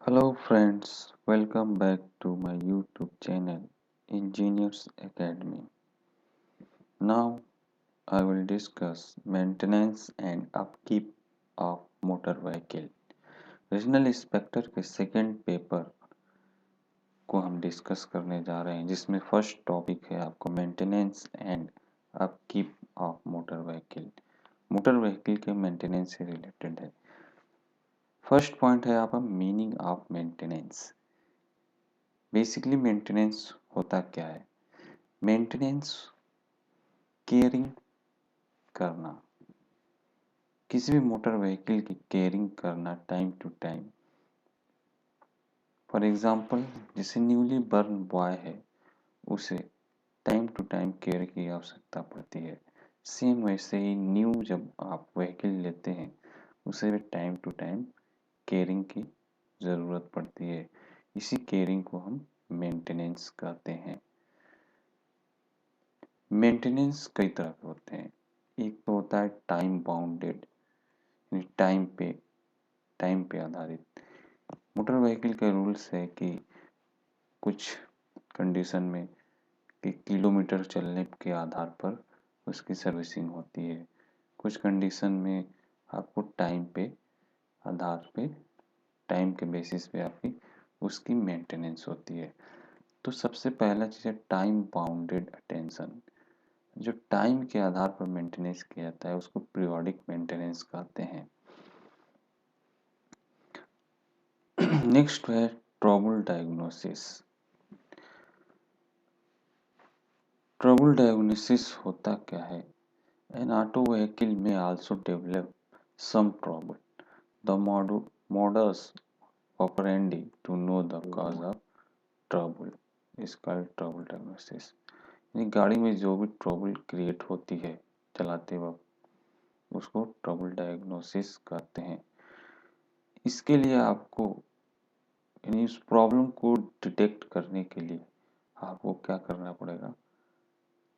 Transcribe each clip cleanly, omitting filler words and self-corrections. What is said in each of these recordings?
Hello friends, welcome back to my YouTube channel Engineers Academy. Now I will discuss maintenance and upkeep of motor vehicle. Regional inspector के second paper को हम discuss करने जा रहे हैं जिसमें first topic है आपको maintenance and upkeep of motor vehicle. Motor vehicle के मेंटेनेंस से रिलेटेड है। फर्स्ट पॉइंट है आपका meaning of maintenance. Basically maintenance होता क्या है? मेंटेनेंस केयरिंग करना, किसी भी मोटर व्हीकल की केयरिंग करना time to time. For example जैसे न्यूली बर्न बॉय है उसे टाइम टू टाइम केयर की आवश्यकता पड़ती है। सेम वैसे ही न्यू जब आप व्हीकल लेते हैं उसे भी टाइम टू टाइम केयरिंग की ज़रूरत पड़ती है। इसी केयरिंग को हम मेंटेनेंस कहते हैं। मेंटेनेंस कई तरह के होते हैं। एक तो होता है टाइम बाउंडेड, टाइम पे आधारित। मोटर व्हीकल के रूल्स है कि कुछ कंडीशन में कि किलोमीटर चलने के आधार पर उसकी सर्विसिंग होती है। कुछ कंडीशन में आपको टाइम पे आधार पे टाइम के बेसिस पे आपकी उसकी मेंटेनेंस होती है। तो सबसे पहला चीज़ है टाइम बाउंडेड अटेंशन। जो टाइम के आधार पर मेंटेनेंस किया जाता है उसको पीरियोडिक मेंटेनेंस कहते हैं। नेक्स्ट है ट्रबल डायग्नोसिस। ट्रबल डायग्नोसिस होता क्या है? एन ऑटो व्हीकल में also develop some trouble, the modus operandi to know the cause of trouble is called trouble diagnosis। यानी गाड़ी में जो भी ट्रबल क्रिएट होती है चलाते वक्त उसको ट्रबल डायग्नोसिस कहते हैं। इसके लिए आपको यानी उस प्रॉब्लम को डिटेक्ट करने के लिए आपको क्या करना पड़ेगा?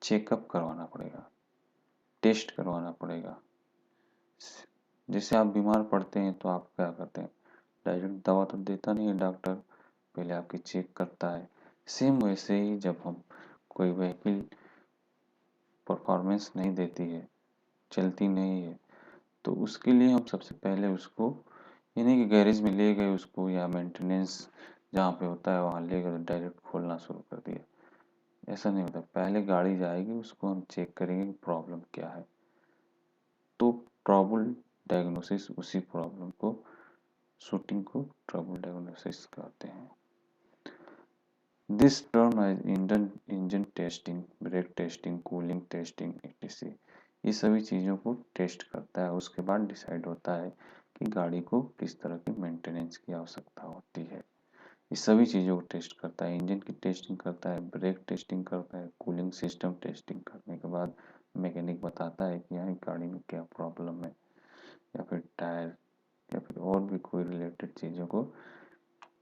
चेकअप करवाना पड़ेगा, टेस्ट करवाना पड़ेगा। जैसे आप बीमार पड़ते हैं तो आप क्या करते हैं? डायरेक्ट दवा तो देता नहीं है डॉक्टर, पहले आपकी चेक करता है। सेम वैसे ही जब हम कोई व्हीकल परफॉर्मेंस नहीं देती है, चलती नहीं है, तो उसके लिए हम सबसे पहले उसको यानी कि गैरेज में ले गए उसको या मेंटेनेंस जहाँ पे होता है वहाँ ले गए तो डायरेक्ट खोलना शुरू कर दिया। ऐसा नहीं होता, पहले गाड़ी जाएगी उसको हम चेक करेंगे कि प्रॉब्लम क्या है। तो ट्रबल डायग्नोसिस उसी प्रॉब्लम को शूटिंग को ट्रबल डायग्नोसिस कहते हैं। This term as engine testing, brake testing, cooling testing etc। ये सभी चीज़ों को टेस्ट करता है। उसके बाद डिसाइड होता है कि गाड़ी को किस तरह की मेंटेनेंस की आवश्यकता होती है। ये सभी चीज़ों को टेस्ट करता है। इंजन की टेस्टिंग करता है, ब्रेक टेस्टिंग करता है, कूलिंग सिस्टम टेस्टिंग करने के बाद मैकेनिक बताता है कि यहाँ गाड़ी में क्या प्रॉब्लम है, या फिर टायर या फिर और भी कोई रिलेटेड चीज़ों को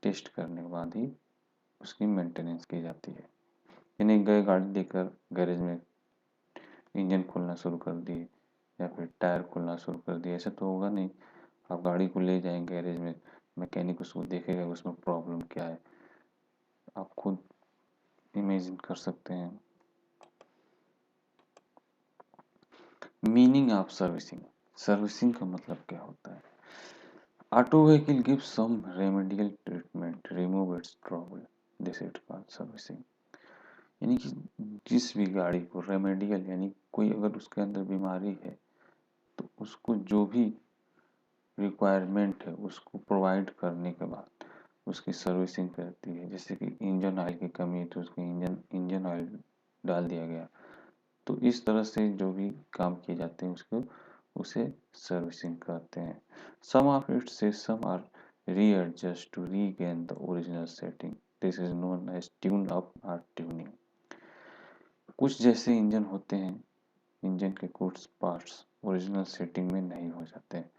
टेस्ट करने के बाद ही उसकी मेंटेनेंस की जाती है। यानी गए गाड़ी लेकर गैरेज में इंजन खोलना शुरू कर दिए या फिर टायर खोलना शुरू कर दिए, ऐसा तो होगा नहीं। आप गाड़ी को ले जाएंगे गैरेज में, मैकेनिक उसको देखेगा उसमें प्रॉब्लम क्या है, आप खुद इमेजिन कर सकते हैं। Meaning of servicing. सर्विसिंग का मतलब क्या होता है? Auto vehicle give some remedial treatment remove its trouble, this is called servicing. यानी कि जिस भी गाड़ी को रेमेडियल यानी कोई अगर उसके अंदर बीमारी है तो उसको जो भी रिक्वायरमेंट है उसको प्रोवाइड करने के बाद उसकी सर्विसिंग करती है। जैसे कि इंजन ऑयल की कमी है तो उसको इंजन ऑयल डाल दिया गया। तो इस तरह से जो भी काम किए जाते हैं उसको उसे सर्विसिंग कहते हैं। Some of its system are readjust to regain the original setting, this is known as tune up और ट्यूनिंग। कुछ जैसे इंजन होते हैं, इंजन के कुछ पार्ट्स ओरिजिनल सेटिंग में नहीं हो जाते हैं,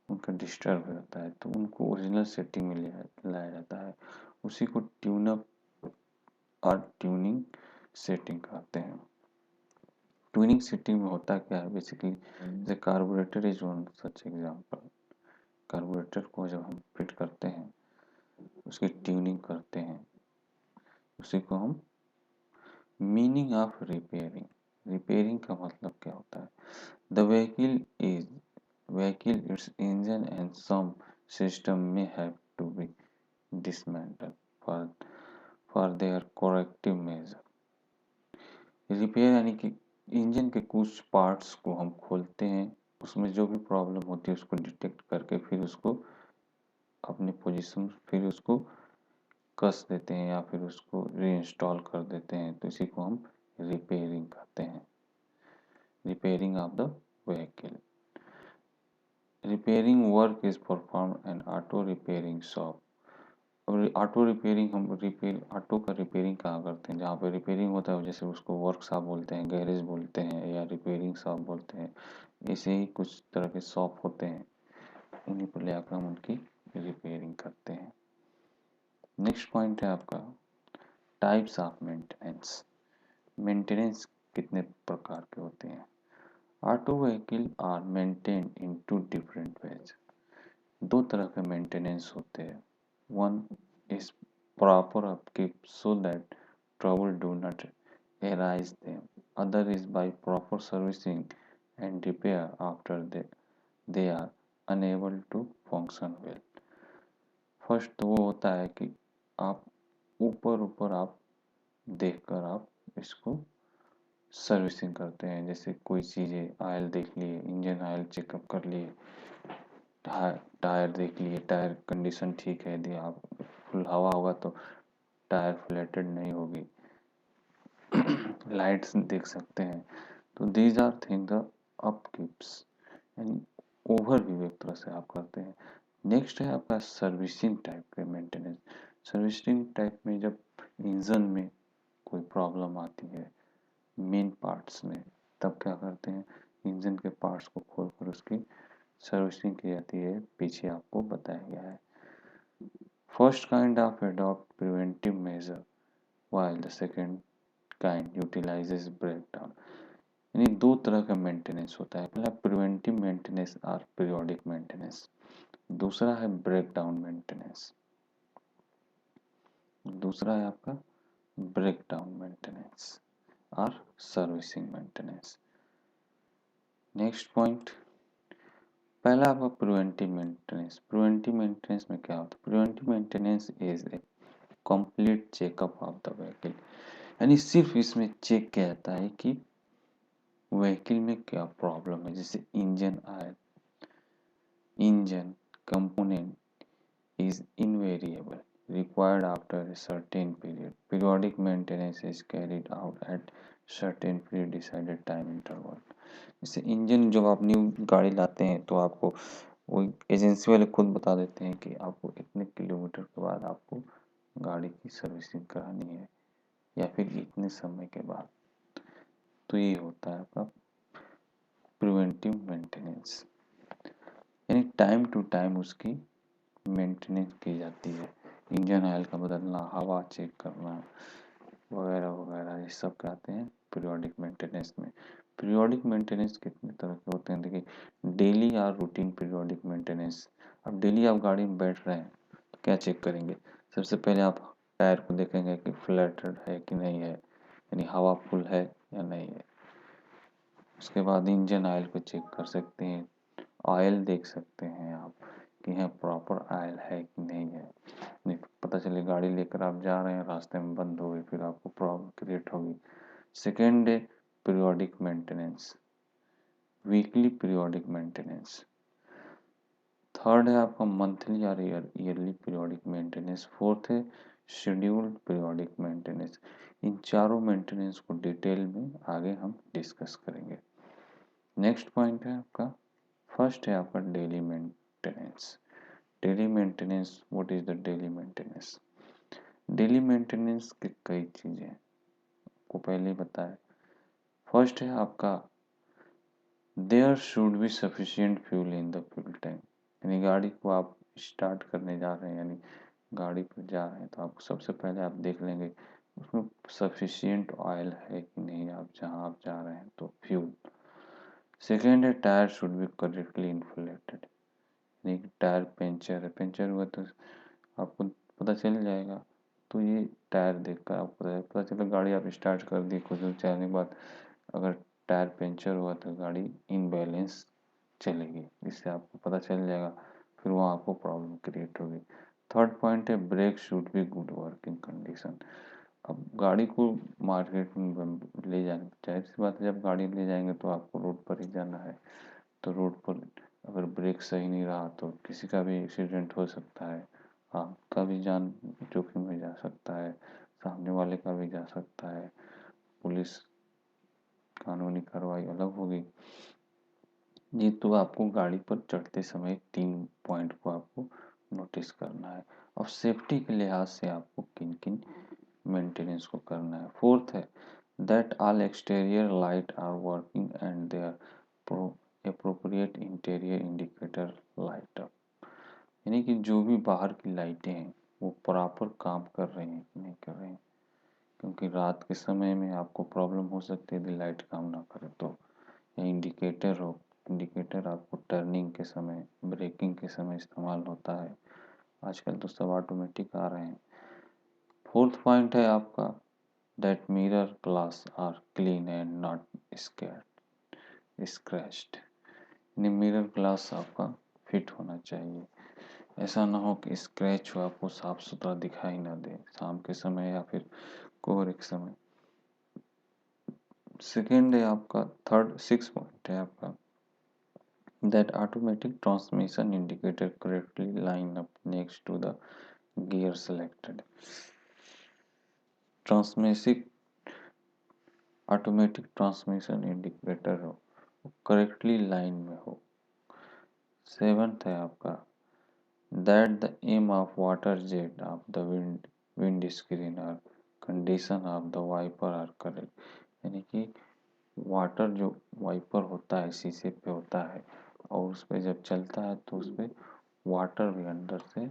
उनका डिस्टर्ब हो जाता है तो उनको ओरिजिनल सेटिंग में लाया जाता है। उसी को ट्यून अप और ट्यूनिंग सेटिंग कहते हैं। ट्यूनिंग सेटिंग में होता क्या है? Basically the carburettor is one such example. Carburettor को जब हम फिट करते हैं उसकी ट्यूनिंग करते हैं, उसी को हम मीनिंग ऑफ रिपेयरिंग। रिपेयरिंग का मतलब क्या होता है? The vehicle its engine and some system में have to be dismantled for their corrective measure। Repair यानी कि इंजन के कुछ पार्ट्स को हम खोलते हैं, उसमें जो भी प्रॉब्लम होती है उसको डिटेक्ट करके फिर उसको अपने पोजीशन, फिर उसको कस देते हैं या फिर उसको रीइंस्टॉल कर देते हैं, तो इसी को हम रिपेयरिंग कहते हैं। Repairing of the vehicle. Repairing work is perform an auto repairing shop. और ऑटो रिपेयरिंग हम ऑटो का रिपेयरिंग कहाँ करते हैं? जहाँ पे रिपेयरिंग होता है जैसे उसको वर्कशॉप बोलते हैं, गैरेज बोलते हैं या रिपेयरिंग शॉप बोलते हैं। ऐसे ही कुछ तरह के शॉप होते हैं, उन्हीं पर ले आकर हम उनकी रिपेयरिंग करते हैं। नेक्स्ट पॉइंट है आपका टाइप्स ऑफ मेंटेनेंस। मेंटेनेंस कितने प्रकार के होते हैं? Auto vehicle are maintain in two different ways. दो तरह के मेंटेनेंस होते हैं। One is proper upkeep so that trouble do not arise them. Other is by proper servicing and repair after they are unable to function well. First तो वो होता है कि आप ऊपर ऊपर आप देखकर आप इसको सर्विसिंग करते हैं। जैसे कोई चीज़ें ऑयल देख लिए, इंजन ऑयल चेकअप कर लिए, टायर देख लिए, टायर कंडीशन ठीक है, यदि आप फुल हवा होगा तो टायर फ्लैटेड नहीं होगी, लाइट्स देख सकते हैं। तो दीज आर थिंग द अपकीप्स, यानी ओवरव्यू एक तरह से आप करते हैं। नेक्स्ट है आपका सर्विसिंग टाइप के मेंटेनेंस। सर्विसिंग टाइप में जब इंजन में कोई प्रॉब्लम आती है मेन पार्ट्स में, तब क्या करते हैं? इंजन के पार्ट्स को खोलकर उसकी सर्विसिंग की जाती है, पीछे आपको बताया गया है। First kind of adopt preventive measure while the second kind utilizes breakdown। यानी दो तरह का मेंटेनेंस होता है। पहला प्रिवेंटिव मेंटेनेंस और पीरियोडिक मेंटेनेंस, दूसरा है ब्रेकडाउन मेंटेनेंस। दूसरा है आपका ब्रेकडाउन मेंटेनेंस और सर्विसिंग मेंटेनेंस। नेक्स्ट पॉइंट, पहला आपका प्रिवेंटिव मेंटेनेंस। प्रिवेंटिव मेंटेनेंस में क्या होता है? Preventive maintenance is a complete checkup of the vehicle. यानी सिर्फ इसमें चेक किया जाता है कि व्हीकल में क्या प्रॉब्लम है। जैसे engine oil, engine component is invariable required after a certain period. Periodic maintenance is carried out at certain pre-decided time interval। जैसे इंजन जब आप न्यू गाड़ी लाते हैं तो आपको वो एजेंसी वाले खुद बता देते हैं कि आपको इतने किलोमीटर के बाद आपको गाड़ी की सर्विसिंग करानी है या फिर इतने समय के बाद। तो ये होता है आपका प्रिवेंटिव मेंटेनेंस, यानी टाइम टू टाइम उसकी मेंटेनेंस की जाती है। इंजन ऑयल का बदलना, हवा चेक करना वगैरह वगैरह, ये सब कहते हैं पीरियोडिक मेंटेनेंस में। पीरियोडिक मेंटेनेंस कितने तरह के होते हैं? देखिए, डेली और रूटीन पीरियोडिक मेंटेनेंस। अब डेली आप गाड़ी में बैठ रहे हैं तो क्या चेक करेंगे? सबसे पहले आप टायर को देखेंगे कि फ्लैटेड है कि नहीं है, यानी हवा फुल है या नहीं है। उसके बाद इंजन ऑयल को चेक कर सकते हैं, ऑयल देख सकते हैं आप कि यहाँ प्रॉपर ऑयल है कि नहीं है। नहीं पता चले गाड़ी लेकर आप जा रहे हैं, रास्ते में बंद हो गई, फिर आपको प्रॉब्लम क्रिएट होगी। सेकेंड है periodic maintenance, weekly periodic maintenance. Third है आपका मंथली और ईयरली पीरियोडिक मेंटेनेंस। फोर्थ है शेड्यूल्ड पीरियोडिक मेंटेनेंस। इन चारों मेंटेनेंस को डिटेल में आगे हम डिस्कस करेंगे। नेक्स्ट पॉइंट है आपका, फर्स्ट है आपका daily maintenance. Daily maintenance, what is the daily maintenance? Daily maintenance की कई चीज़ें को पहले बताएं। फर्स्ट है आपका there should be sufficient fuel in the fuel tank. यानी गाड़ी को आप स्टार्ट करने जा रहे हैं, यानी गाड़ी पर जा रहे हैं, तो आप सबसे पहले आप देख लेंगे उसमें सफिशिएंट ऑयल है कि नहीं, आप जहाँ आप जा रहे हैं तो फ्यूल। सेकेंड है tyre should be correctly inflated, यानी टायर पंचर है, पंचर हुआ तो आपको पता चल जाएगा। तो ये टायर देखकर आपको पता चला, गाड़ी आप स्टार्ट कर दी, कुछ दूर चलने के बाद अगर टायर पंचर हुआ तो गाड़ी इनबैलेंस चलेगी, जिससे आपको पता चल जाएगा, फिर वहाँ आपको प्रॉब्लम क्रिएट होगी। थर्ड पॉइंट है brake should be good working condition. अब गाड़ी को मार्केट में ले जाने, जाहिर सी बात है जब गाड़ी ले जाएंगे तो आपको रोड पर ही जाना है, तो रोड पर अगर ब्रेक सही नहीं रहा तो किसी का भी एक्सीडेंट हो सकता है, आपका भी जान जोखिम में जा सकता है, सामने वाले का भी जा सकता है, पुलिस कानूनी कार्रवाई अलग होगी। ये तो आपको गाड़ी पर चढ़ते समय 3 पॉइंट को आपको नोटिस करना है। और सेफ्टी के लिहाज से आपको किन किन मेंटेनेंस को करना है। फोर्थ है that all exterior light are working and there appropriate interior indicator light up. यानी कि जो भी बाहर की लाइटें हैं वो प्रॉपर काम कर रही हैं कि नहीं कर रही हैं, क्योंकि रात के समय में आपको प्रॉब्लम हो सकती है यदि लाइट काम ना करे तो। या इंडिकेटर हो, इंडिकेटर आपको टर्निंग के समय, ब्रेकिंग के समय इस्तेमाल होता है, आजकल तो सब ऑटोमेटिक आ रहे हैं। फोर्थ पॉइंट है आपका that mirror glass are clean and not scratched. यानी मिरर ग्लास आपका फिट होना चाहिए, ऐसा ना हो कि स्क्रैच हो, आपको साफ सुथरा दिखाई ना दे शाम के समय या फिर कोहरे के समय। सेकेंड है आपका थर्ड सिक्स पॉइंट है आपका that automatic transmission indicator correctly line up next to the gear selected। Transmission automatic transmission indicator हो, करेक्टली लाइन में हो। सेवंथ है आपका that the aim of water jet of the wind screen or condition of the wiper are correct। यानी कि water जो wiper होता है शीशे पे होता है और उस पर जब चलता है तो उस पर वाटर भी अंदर से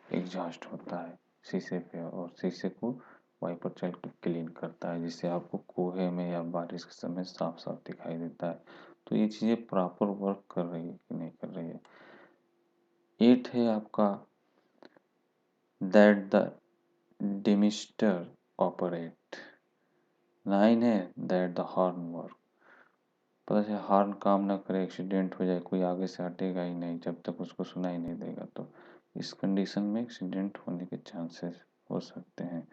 एग्जॉस्ट होता है शीशे पे, और शीशे को वाइपर चल के क्लीन करता है, जिससे आपको कोहे में या बारिश के समय साफ साफ दिखाई देता है। तो ये चीज़ें प्रॉपर वर्क कर रही है कि नहीं कर रही है। 8 है आपका दैट द डिमिस्टर ऑपरेट। 9 है दैट द हॉर्न वर्क। पता चले हॉर्न काम ना करे, एक्सीडेंट हो जाए, कोई आगे से हटेगा ही नहीं जब तक उसको सुनाई नहीं देगा, तो इस कंडीशन में एक्सीडेंट होने के चांसेस हो सकते हैं।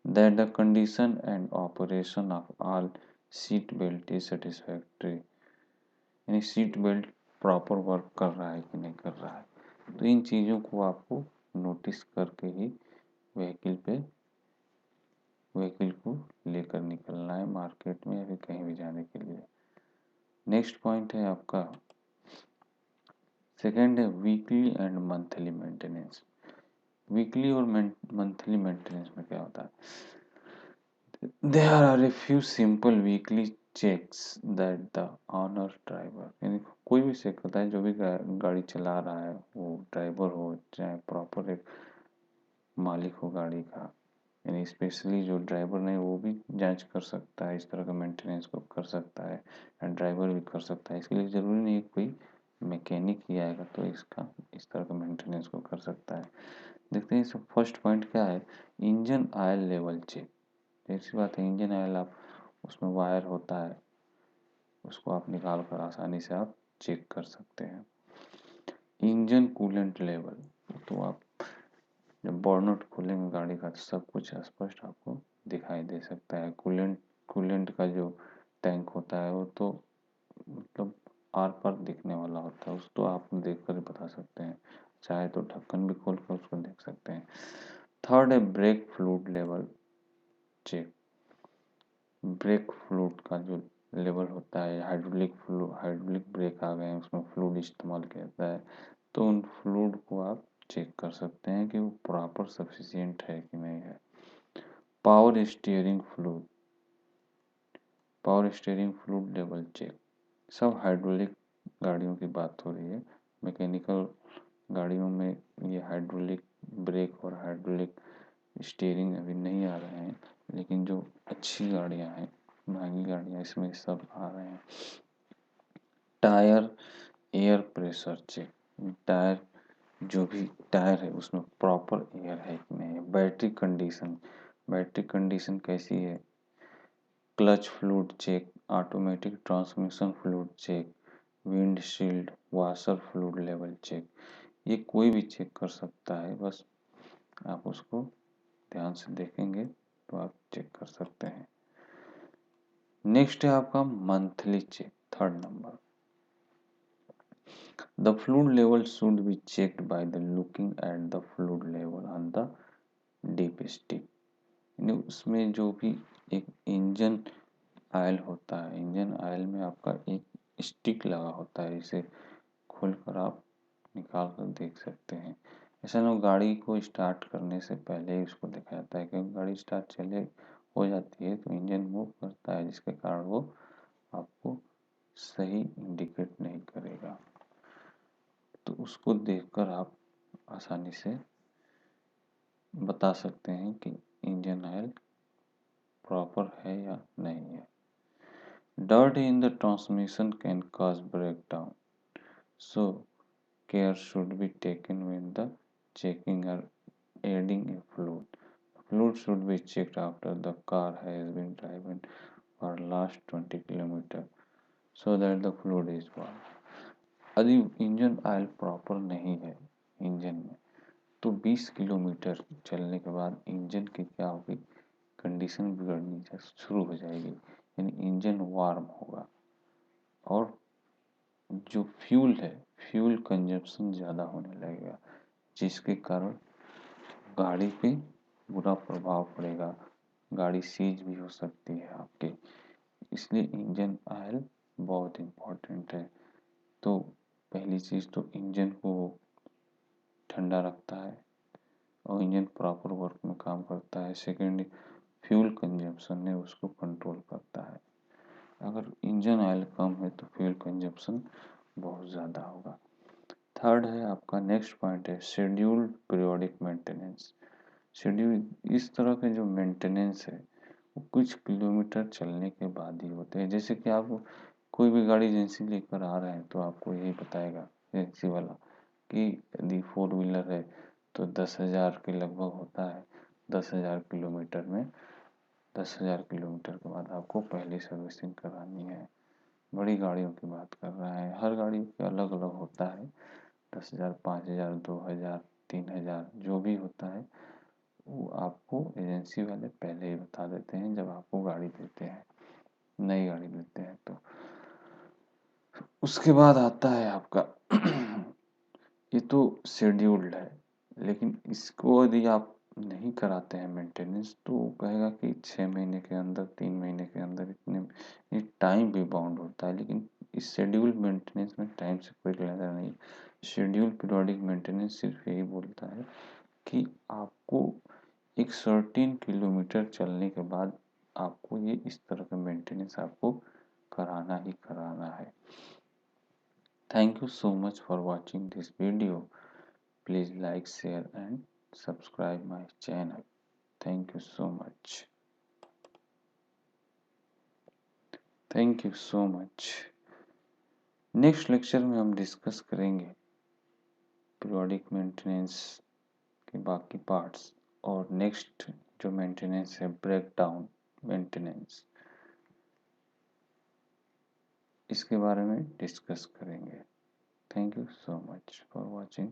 That the condition and operation of all seat belt is satisfactory. यानी सीट बेल्ट प्रॉपर वर्क कर रहा है कि नहीं कर रहा है। तो इन चीज़ों को आपको नोटिस करके ही व्हीकल को लेकर निकलना है मार्केट में या फिर कहीं भी जाने के लिए। नेक्स्ट पॉइंट है आपका सेकेंड है weekly and monthly maintenance. Weekly और मंथली मेंटेनेंस में क्या होता है, there are a few simple weekly checks that the owner driver. यानी कोई भी चेक होता है, जो भी गाड़ी चला रहा है वो ड्राइवर हो चाहे प्रॉपर एक मालिक हो गाड़ी का, यानी स्पेशली जो ड्राइवर नहीं वो भी जांच कर सकता है, इस तरह का मेंटेनेंस को कर सकता है, एंड ड्राइवर भी कर सकता है। इसके लिए ज़रूरी नहीं कोई मैकेनिक ही आएगा तो इसका इस तरह का मेंटेनेंस को कर सकता है। देखते हैं इसका फर्स्ट पॉइंट क्या है, इंजन ऑयल लेवल चेक। ऐसी बात है, इंजन ऑयल आप उसमें वायर होता है, उसको आप निकाल कर आसानी से आप चेक कर सकते हैं। इंजन कूलेंट लेवल, तो आप जब बॉनट खोलेंगे गाड़ी का तो सब कुछ स्पष्ट आपको दिखाई दे सकता है। कूलेंट का जो टैंक होता है वो तो मतलब आर पार दिखने वाला होता है, उसको आप देख कर बता सकते हैं, चाहे तो ढक्कन भी खोल कर उसको देख सकते हैं। थर्ड है brake fluid level check. Brake fluid का जो लेवल होता है, हाइड्रोलिक ब्रेक आ गए हैं उसमें फ्लूइड इस्तेमाल किया जाता है, तो उन फ्लूइड को आप चेक कर सकते हैं कि वो प्रॉपर सफिशिएंट है कि नहीं है। Power steering fluid level check. सब हाइड्रोलिक गाड़ियों की बात हो रही है, मैकेनिकल गाड़ियों में ये हाइड्रोलिक ब्रेक और हाइड्रोलिक स्टीयरिंग अभी नहीं आ रहे हैं, लेकिन जो अच्छी गाड़ियां हैं, महंगी गाड़ियां, इसमें सब आ रहे हैं। Tyre air pressure check. Tyre जो भी टायर है उसमें प्रॉपर एयर है कि नहीं है। बैटरी कंडीशन कैसी है, clutch fluid check, automatic transmission fluid check, windshield washer fluid level check. ये कोई भी चेक कर सकता है, बस आप उसको ध्यान से देखेंगे तो आप चेक कर सकते हैं। नेक्स्ट है आपका monthly check, third number. The fluid level should be checked by the looking at the fluid level on the dipstick. उसमें जो भी एक इंजन ऑयल होता है, इंजन ऑयल में आपका एक स्टिक लगा होता है, इसे खोलकर आप निकाल कर देख सकते हैं। ऐसा लोग गाड़ी को स्टार्ट करने से पहले ही उसको देखा जाता है, क्योंकि गाड़ी स्टार्ट चले हो जाती है तो इंजन मूव करता है, जिसके कारण वो आपको सही इंडिकेट नहीं करेगा। तो उसको देखकर आप आसानी से बता सकते हैं कि इंजन ऑयल प्रॉपर है या नहीं है। Dirt in the transmission can cause breakdown, so care should be taken when the checking or adding a fluid. Fluid should be checked after the car has been driven for last 20 km so that the fluid is warm. यदि engine oil proper नहीं है engine में, तो 20 kilometre चलने के बाद engine की क्या होगी, कंडीशन बिगड़नी शुरू हो जाएगी, यानी इंजन वार्म होगा और जो फ्यूल है, फ्यूल कंजप्शन ज़्यादा होने लगेगा, जिसके कारण गाड़ी पे बुरा प्रभाव पड़ेगा, गाड़ी सीज भी हो सकती है आपके। इसलिए इंजन ऑयल बहुत इम्पोर्टेंट है। तो पहली चीज़ तो इंजन को ठंडा रखता है और इंजन प्रॉपर वर्क में काम करता है। सेकेंड, फ्यूल कंजप्शन है उसको कंट्रोल करता है। अगर इंजन ऑयल कम है तो फ्यूल कंजप्शन बहुत ज़्यादा होगा। थर्ड है आपका, नेक्स्ट पॉइंट है शेड्यूल्ड पीरियोडिक मेंटेनेंस। शेड्यूल इस तरह के जो मेंटेनेंस है वो कुछ किलोमीटर चलने के बाद ही होते हैं। जैसे कि आप कोई भी गाड़ी एजेंसी लेकर आ रहे हैं तो आपको यही बताएगा एजेंसी वाला कि यदि 4 व्हीलर है तो 10,000 के लगभग होता है। 10,000 किलोमीटर में 10,000 किलोमीटर के बाद आपको पहली सर्विसिंग करानी है। बड़ी गाड़ियों की बात कर रहे हैं, हर गाड़ी का अलग अलग होता है। 10,000, 5,000, 2,000, 3,000 जो भी होता है वो आपको एजेंसी वाले पहले ही बता देते हैं जब आपको गाड़ी देते हैं, नई गाड़ी देते हैं। तो उसके बाद आता है आपका ये तो शेड्यूल्ड है, लेकिन इसको यदि आप नहीं कराते हैं मेंटेनेंस तो वो कहेगा कि 6 महीने के अंदर, 3 महीने के अंदर, इतने ये टाइम भी बाउंड होता है। लेकिन इस शेड्यूल मेंटेनेंस में टाइम से कोई लेना नहीं। शेड्यूल पीरियोडिक मेंटेनेंस सिर्फ यही बोलता है कि आपको एक सर्टेन किलोमीटर चलने के बाद आपको ये इस तरह का मेंटेनेंस आपको कराना ही कराना है। Thank you so much for watching this video. Please like, share and subscribe my channel. Thank you so much. Thank you so much. Next lecture में हम डिस्कस करेंगे पीरियोडिक मेंटेनेंस के बाकी पार्ट्स और नेक्स्ट जो मेंटेनेंस है break down maintenance, इसके बारे में डिस्कस करेंगे। Thank you so much for watching.